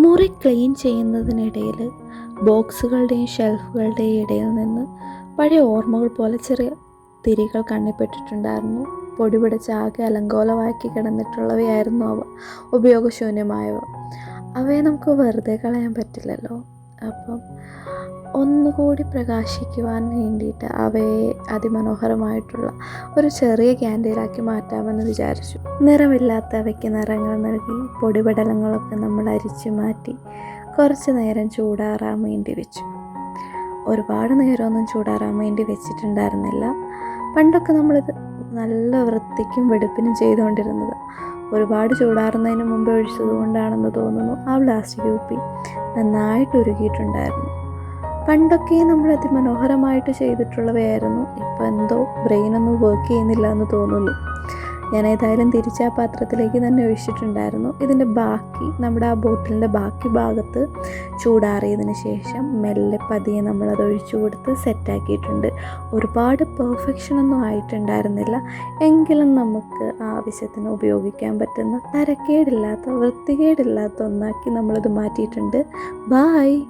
മുറി ക്ലീൻ ചെയ്യുന്നതിനിടയിൽ ബോക്സുകളുടെയും ഷെൽഫുകളുടെയും ഇടയിൽ നിന്ന് പഴയ ഓർമ്മകൾ പോലെ ചെറിയ തിരികൾ കണ്ണിപ്പെട്ടിട്ടുണ്ടായിരുന്നു. പൊടി പിടിച്ച ആകെ അലങ്കോലമാക്കി കിടന്നിട്ടുള്ളവയായിരുന്നു അവ, ഉപയോഗശൂന്യമായവ. അവയെ നമുക്ക് വെറുതെ കളയാൻ പറ്റില്ലല്ലോ. അപ്പം ഒന്നുകൂടി പ്രകാശിക്കുവാൻ വേണ്ടിയിട്ട് അവയെ അതിമനോഹരമായിട്ടുള്ള ഒരു ചെറിയ ക്യാൻഡിലാക്കി മാറ്റാമെന്ന് വിചാരിച്ചു. നിറമില്ലാത്തവയ്ക്ക് നിറങ്ങൾ നൽകി പൊടിപടലങ്ങളൊക്കെ നമ്മൾ അരിച്ചു മാറ്റി കുറച്ച് നേരം ചൂടാറാൻ വേണ്ടി വെച്ചു. ഒരുപാട് നേരമൊന്നും ചൂടാറാൻ വേണ്ടി വെച്ചിട്ടുണ്ടായിരുന്നില്ല. പണ്ടൊക്കെ നമ്മളിത് നല്ല വൃത്തിക്കും വെടുപ്പിനും ചെയ്തുകൊണ്ടിരുന്നത്. ഒരുപാട് ചൂടാറുന്നതിന് മുമ്പ് ഒഴിച്ചത് കൊണ്ടാണെന്ന് തോന്നുന്നു ആ പ്ലാസ്റ്റിക് കുപ്പി നന്നായിട്ട് ഉരുകിയിട്ടുണ്ടായിരുന്നു. പണ്ടൊക്കെ നമ്മൾ അതിമനോഹരമായിട്ട് ചെയ്തിട്ടുള്ളവയായിരുന്നു. ഇപ്പോൾ എന്തോ ബ്രെയിനൊന്നും വർക്ക് ചെയ്യുന്നില്ല എന്ന് തോന്നുന്നു. ഞാൻ ഏതായാലും തിരിച്ച് ആ പാത്രത്തിലേക്ക് തന്നെ ഒഴിച്ചിട്ടുണ്ടായിരുന്നു. ഇതിൻ്റെ ബാക്കി, നമ്മുടെ ആ ബോട്ടിലിൻ്റെ ബാക്കി ഭാഗത്ത് ചൂടാറിയതിന് ശേഷം മെല്ലെ പതിയെ നമ്മളത് ഒഴിച്ചു കൊടുത്ത് സെറ്റാക്കിയിട്ടുണ്ട്. ഒരുപാട് പെർഫെക്ഷനൊന്നും ആയിട്ടുണ്ടായിരുന്നില്ല, എങ്കിലും നമുക്ക് ആവശ്യത്തിന് ഉപയോഗിക്കാൻ പറ്റുന്ന തരക്കേടില്ലാത്ത, വൃത്തികേടില്ലാത്ത ഒന്നാക്കി നമ്മളത് മാറ്റിയിട്ടുണ്ട്. ബായ്.